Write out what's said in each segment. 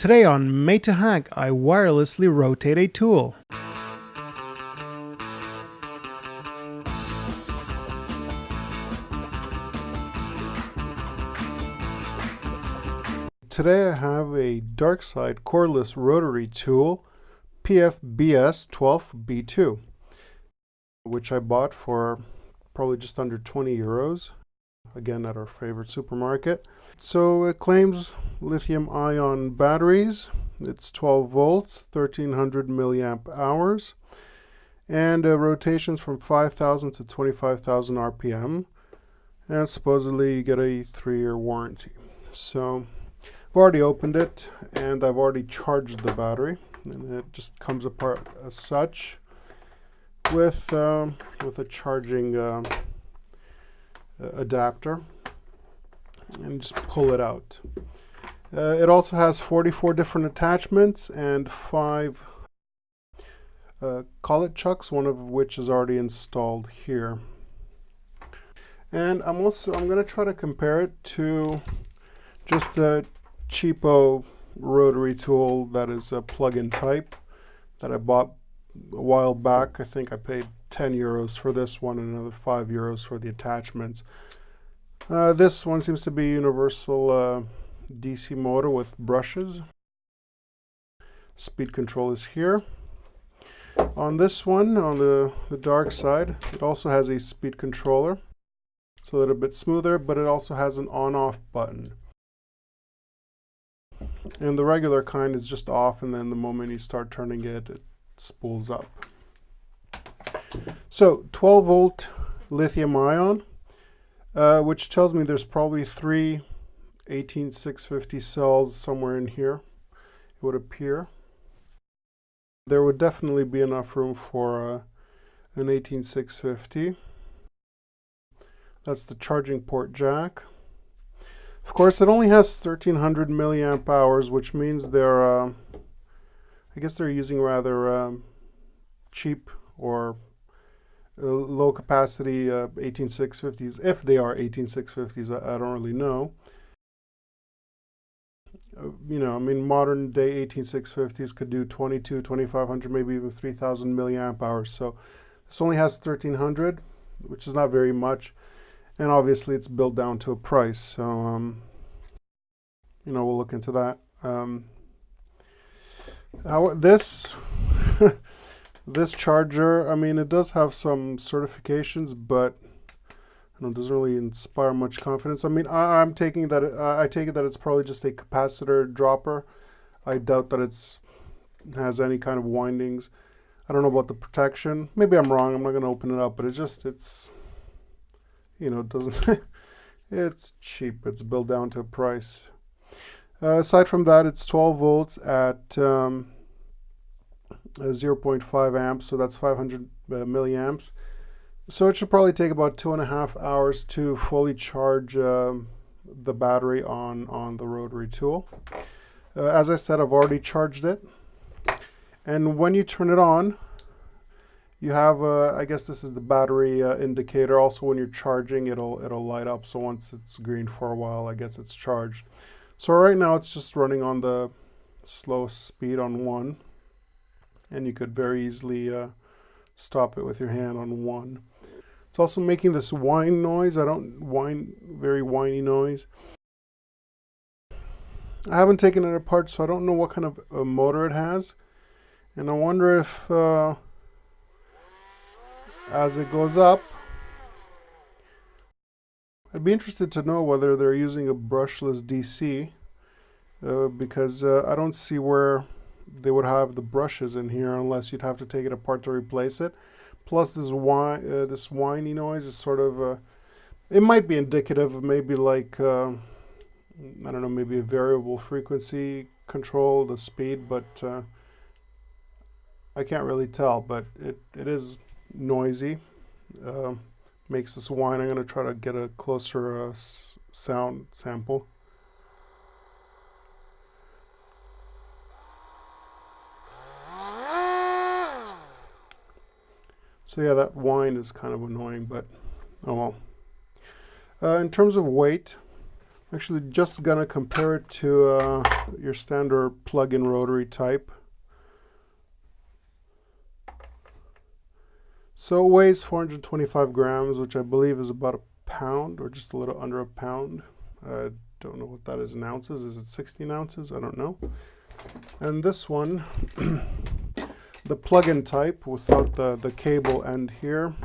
Today on Made to Hack, I wirelessly rotate a tool. Today I have a dark side cordless rotary tool, PFBS12B2, which I bought for probably just under 20 euros, again at our favorite supermarket. So it claims lithium-ion batteries. It's 12 volts, 1300 milliamp hours, and rotations from 5,000 to 25,000 RPM, and supposedly you get a 3-year warranty. So I've already opened it and I've already charged the battery, and it just comes apart as such with a charging adapter, and just pull it out. It also has 44 different attachments and 5 collet chucks, one of which is already installed here. And I'm going to try to compare it to just a cheapo rotary tool that is a plug-in type that I bought a while back. I think I paid 10 euros for this one and another 5 euros for the attachments. This one seems to be universal DC motor with brushes. Speed control is here. On this one, on the dark side, it also has a speed controller. It's a little bit smoother, but it also has an on-off button. And the regular kind is just off, and then the moment you start turning it, it spools up. So 12 volt lithium ion, which tells me there's probably 3 18650 cells somewhere in here, it would appear. There would definitely be enough room for an 18650. That's the charging port jack. Of course, it only has 1300 milliamp hours, which means they're, I guess they're using rather cheap or low capacity 18650s, if they are 18650s, I don't really know. You know, I mean, modern day 18650s could do 2500, maybe even 3000 milliamp hours. So this only has 1300, which is not very much. And obviously it's built down to a price, so you know, we'll look into that. This this charger, I mean, it does have some certifications, but you know, it doesn't really inspire much confidence. I mean, I'm taking that I take it that it's probably just a capacitor dropper. I doubt that has any kind of windings. I don't know about the protection. Maybe I'm wrong. I'm not going to open it up, but it's you know, it doesn't, it's cheap. It's built down to a price. Aside from that, it's 12 volts at 0.5 amps, so that's 500 milliamps. So it should probably take about 2.5 hours to fully charge the battery on the rotary tool. As I said, I've already charged it. And when you turn it on, you have, I guess this is the battery indicator. Also, when you're charging, it'll light up. So once it's green for a while, I guess it's charged. So right now, it's just running on the slow speed on 1. And you could very easily stop it with your hand on 1. It's also making this whine noise. Very whiny noise. I haven't taken it apart, so I don't know what kind of motor it has. And I wonder if as it goes up, I'd be interested to know whether they're using a brushless DC, because I don't see where they would have the brushes in here unless you'd have to take it apart to replace it. Plus this whiny noise is sort of, it might be indicative of maybe like, I don't know, maybe a variable frequency control, the speed, but I can't really tell, but it is noisy, makes this whine. I'm going to try to get a closer sound sample. So yeah, that whine is kind of annoying, but oh well. In terms of weight, Actually just gonna compare it to your standard plug-in rotary type. So it weighs 425 grams, which I believe is about a pound, or just a little under a pound. I don't know what that is in ounces. Is it 16 ounces? I don't know. And this one, the plug-in type without the cable end here,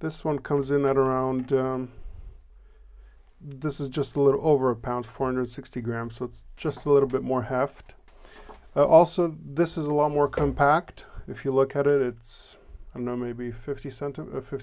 this one comes in at around, this is just a little over a pound, 460 grams, so it's just a little bit more heft. Also, this is a lot more compact. If you look at it, it's, I don't know, maybe 50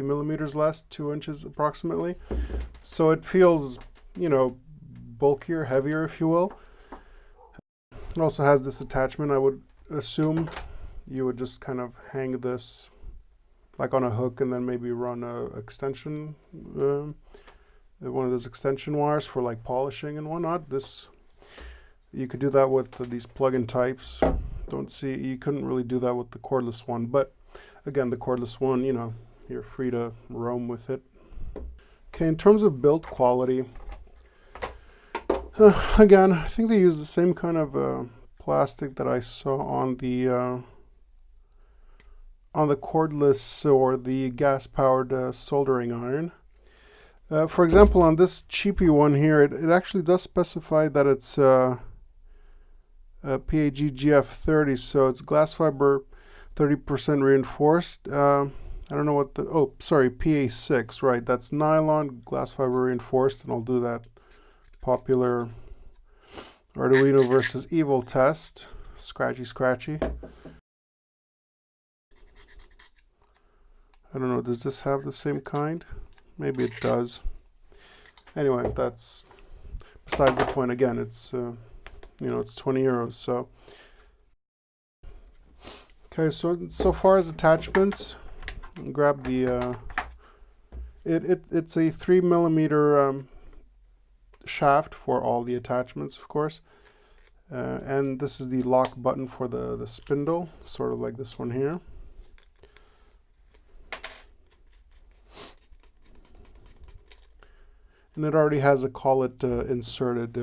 millimeters less, 2 inches approximately. So it feels, you know, bulkier, heavier, if you will. It also has this attachment. I would assume you would just kind of hang this like on a hook and then maybe run a extension, one of those extension wires for like polishing and whatnot. This, you could do that with these plug-in types. You couldn't really do that with the cordless one, but again, the cordless one, you know, you're free to roam with it. Okay, in terms of build quality, again, I think they use the same kind of plastic that I saw on the cordless or the gas-powered soldering iron. For example, on this cheapy one here, it actually does specify that it's PAGGF30, so it's glass fiber 30% reinforced. I don't know what the, oh, sorry, PA6, right, that's nylon, glass fiber reinforced, and I'll do that popular Arduino versus Evil test. Scratchy. I don't know, does this have the same kind? Maybe it does. Anyway, that's besides the point. Again, it's, you know, it's 20 euros, so. Okay, so far as attachments, grab the, it's a 3 millimeter shaft for all the attachments, of course. And this is the lock button for the spindle, sort of like this one here. And it already has a collet inserted.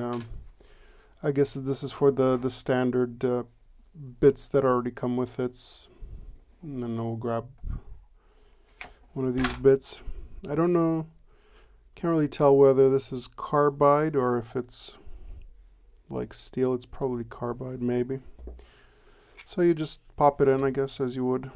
I guess this is for the standard bits that already come with it. And then we'll grab one of these bits. I don't know, can't really tell whether this is carbide or if it's like steel. It's probably carbide, maybe. So you just pop it in, I guess, as you would.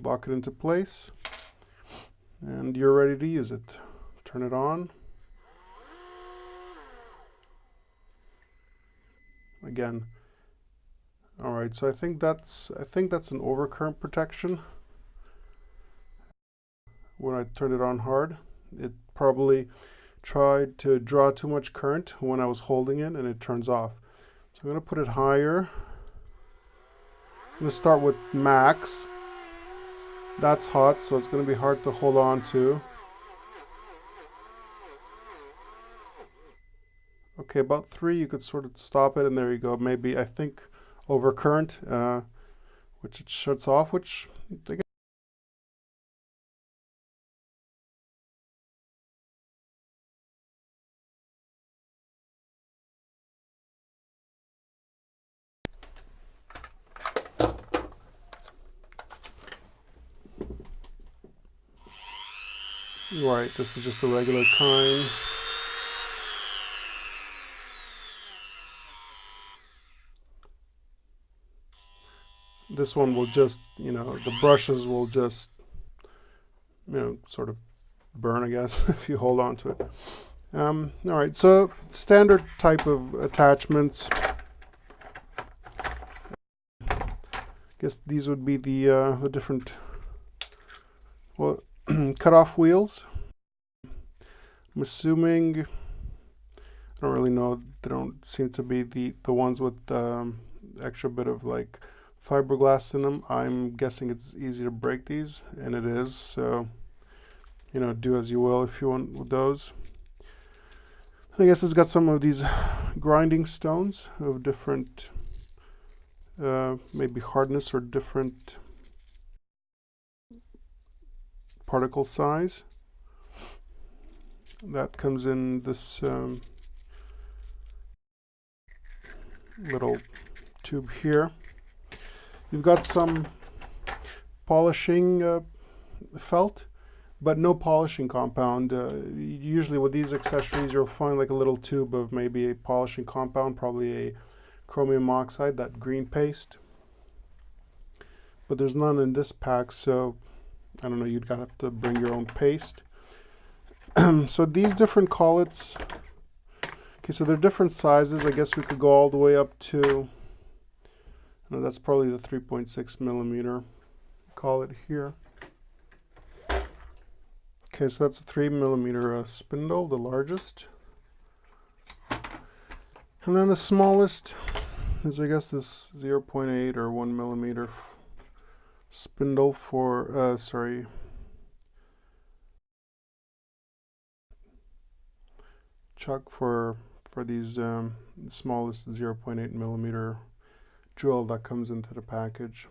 Lock it into place, and you're ready to use it. Turn it on. Again. All right, so I think that's an overcurrent protection. When I turned it on hard, it probably tried to draw too much current when I was holding it, and it turns off. So I'm going to put it higher. I'm going to start with max. That's hot, so it's going to be hard to hold on to. Okay, about 3, you could sort of stop it, and there you go. Maybe, I think, overcurrent, which it shuts off, which again, right, this is just a regular kind. This one will just, you know, the brushes will just, you know, sort of burn, I guess, if you hold on to it. All right, so standard type of attachments. I guess these would be the different, well, cutoff wheels. I'm assuming, I don't really know, they don't seem to be the ones with extra bit of like fiberglass in them. I'm guessing it's easy to break these, and it is, so, you know, do as you will if you want with those. I guess it's got some of these grinding stones of different maybe hardness or different particle size. That comes in this little tube here. You've got some polishing felt, but no polishing compound. Usually with these accessories you'll find like a little tube of maybe a polishing compound, probably a chromium oxide, that green paste. But there's none in this pack, so I don't know, you'd have to bring your own paste. So these different collets, okay, so they're different sizes. I guess we could go all the way up to, no, that's probably the 3.6 millimeter collet here. Okay, so that's a 3 millimeter spindle, the largest. And then the smallest is, I guess, this 0.8 or 1 millimeter spindle for, chuck for these the smallest 0.8 millimeter jewel that comes into the package.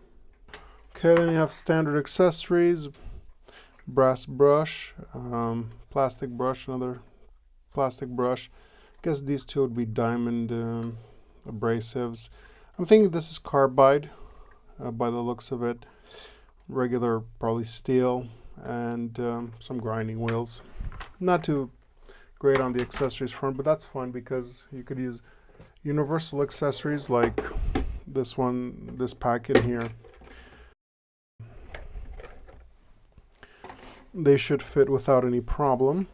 Okay, then you have standard accessories, brass brush, plastic brush, another plastic brush. I guess these two would be diamond abrasives. I'm thinking this is carbide by the looks of it. Regular, probably steel, and some grinding wheels. Not too great on the accessories front, but that's fine because you could use universal accessories like this one, this pack in here. They should fit without any problem.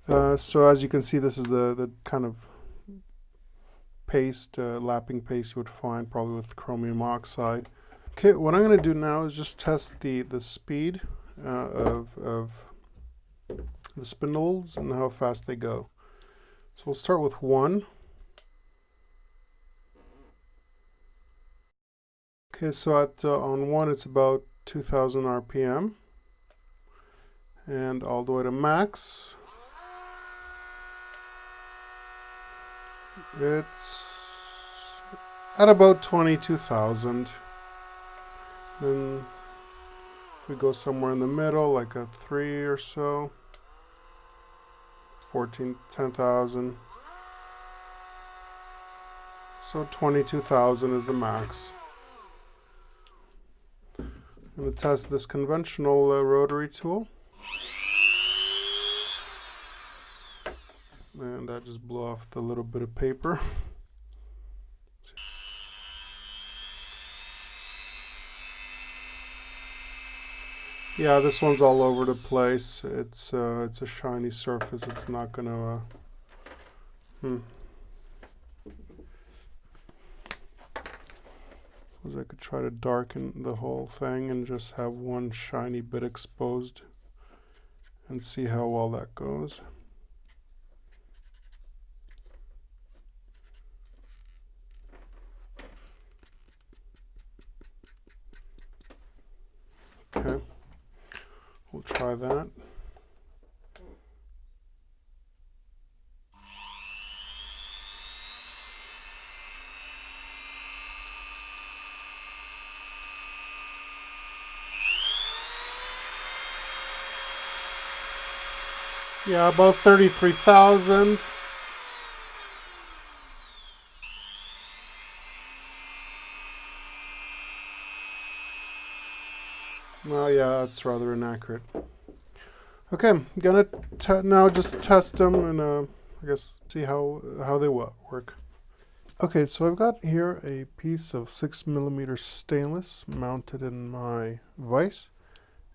So as you can see, this is the kind of paste, lapping paste you would find probably with chromium oxide. Okay, what I'm going to do now is just test the speed of the spindles and how fast they go. So we'll start with 1. Okay, so at on 1 it's about 2000 RPM, and all the way to max it's at about 22,000. Then if we go somewhere in the middle, like a 3 or so, 10,000. So 22,000 is the max. I'm going to test this conventional rotary tool. And that just blew off the little bit of paper. Yeah, this one's all over the place. It's a shiny surface. It's not gonna. Suppose I could try to darken the whole thing and just have one shiny bit exposed, and see how well that goes. Okay. We'll try that. Yeah, about 33,000. Well, yeah, that's rather inaccurate. Okay, I'm gonna now just test them and I guess see how they work. Okay, so I've got here a piece of 6 millimeter stainless mounted in my vise,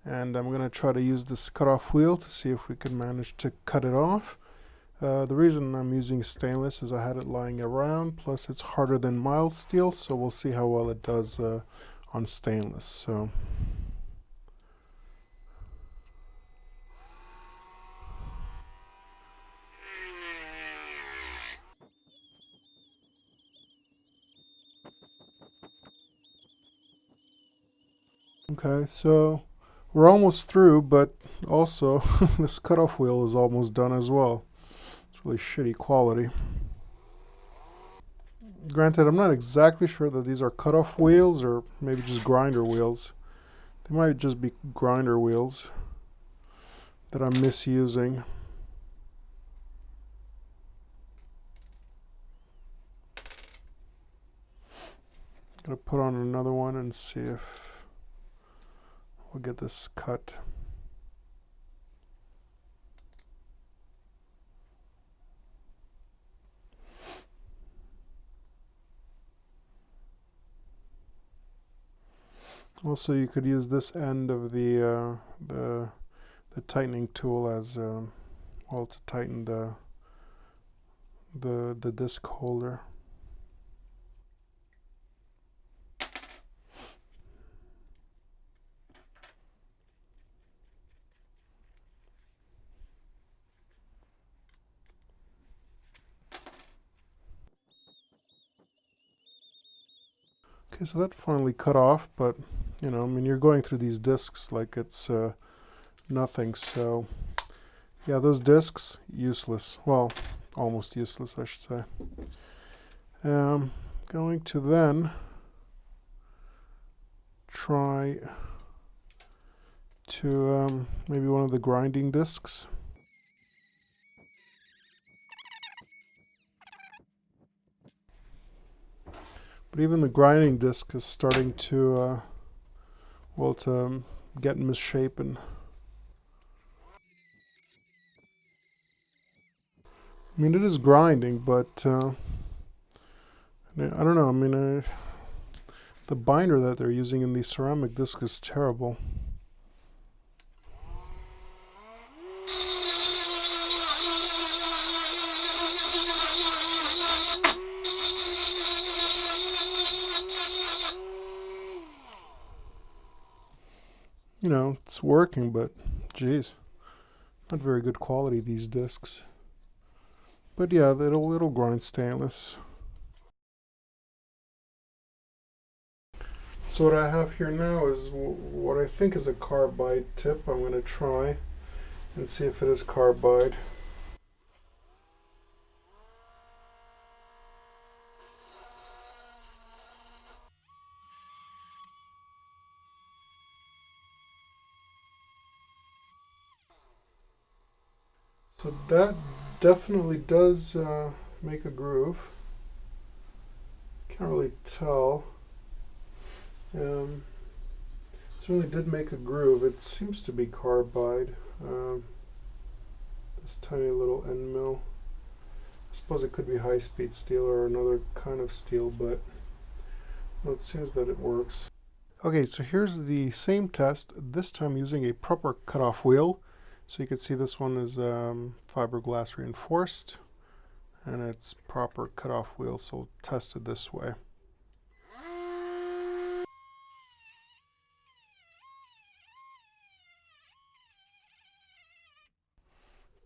and I'm gonna try to use this cutoff wheel to see if we can manage to cut it off. The reason I'm using stainless is I had it lying around, plus it's harder than mild steel, so we'll see how well it does on stainless. So. Okay, so we're almost through, but also this cutoff wheel is almost done as well. It's really shitty quality. Granted, I'm not exactly sure that these are cutoff wheels or maybe just grinder wheels. They might just be grinder wheels that I'm misusing. Gonna put on another one and see if we'll get this cut. Also, you could use this end of the tightening tool as well to tighten the disc holder. Okay, so that finally cut off, but you know, I mean, you're going through these discs like it's nothing. So yeah, those discs, useless. Well, almost useless, I should say. Going to then try to maybe one of the grinding discs. But even the grinding disc is starting to, well, to get misshapen. I mean, it is grinding, but I don't know. I mean, the binder that they're using in the ceramic disc is terrible. You know, it's working, but geez, not very good quality, these discs. But yeah, it'll grind stainless. So what I have here now is what I think is a carbide tip. I'm going to try and see if it is carbide. So that definitely does make a groove. Can't really tell. Certainly did make a groove. It seems to be carbide. This tiny little end mill. I suppose it could be high-speed steel or another kind of steel, but well, it seems that it works. Okay, so here's the same test, this time using a proper cutoff wheel. So you can see this one is fiberglass reinforced, and it's proper cutoff wheel, so we'll test it this way.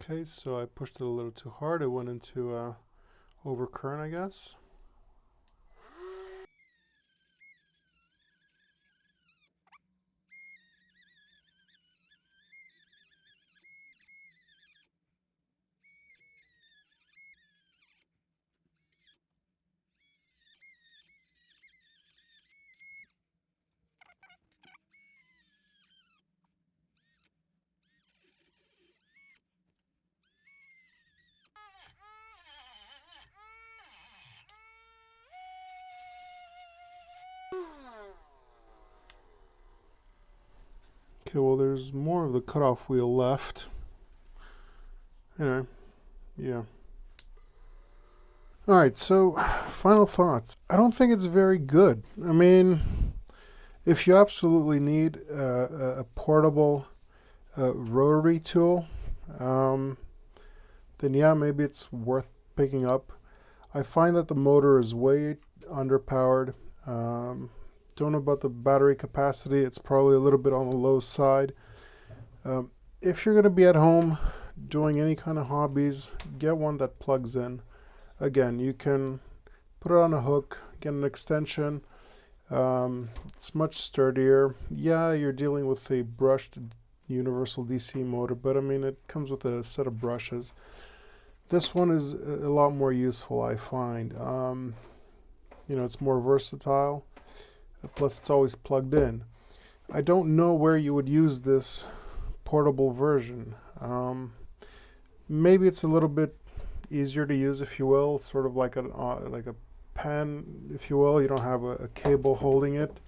Okay, so I pushed it a little too hard. It went into overcurrent, I guess. Okay, well, there's more of the cutoff wheel left. Anyway, yeah. Alright, so final thoughts. I don't think it's very good. I mean, if you absolutely need a portable rotary tool, then yeah, maybe it's worth picking up. I find that the motor is way underpowered. Don't know about the battery capacity. It's probably a little bit on the low side. If you're going to be at home doing any kind of hobbies, get one that plugs in. Again, you can put it on a hook, get an extension. It's much sturdier. Yeah, you're dealing with a brushed universal DC motor, but I mean, it comes with a set of brushes. This one is a lot more useful, I find. You know, it's more versatile. Plus, it's always plugged in. I don't know where you would use this portable version. Maybe it's a little bit easier to use, if you will. It's sort of like a pen, if you will. You don't have a cable holding it.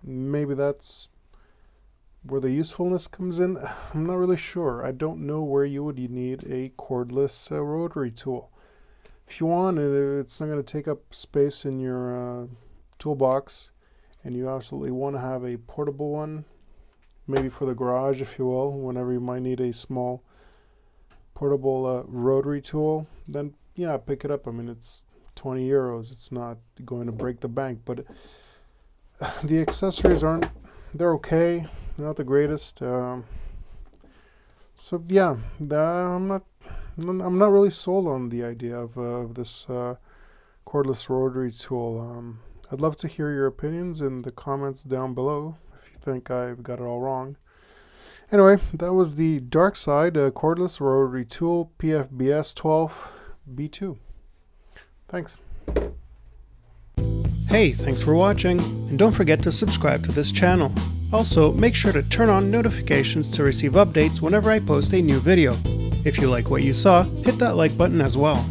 Maybe that's where the usefulness comes in. I'm not really sure. I don't know where you would need a cordless rotary tool. If you want it, it's not going to take up space in your toolbox, and you absolutely want to have a portable one, maybe for the garage, if you will, whenever you might need a small portable rotary tool, then yeah, pick it up. I mean, it's 20 euros. It's not going to break the bank, but the accessories they're okay. They're not the greatest. So yeah, I'm not really sold on the idea of this cordless rotary tool. I'd love to hear your opinions in the comments down below if you think I've got it all wrong. Anyway, that was the Dark Side cordless rotary tool PFBS 12B2. Thanks. Hey, thanks for watching, and don't forget to subscribe to this channel. Also, make sure to turn on notifications to receive updates whenever I post a new video. If you like what you saw, hit that like button as well.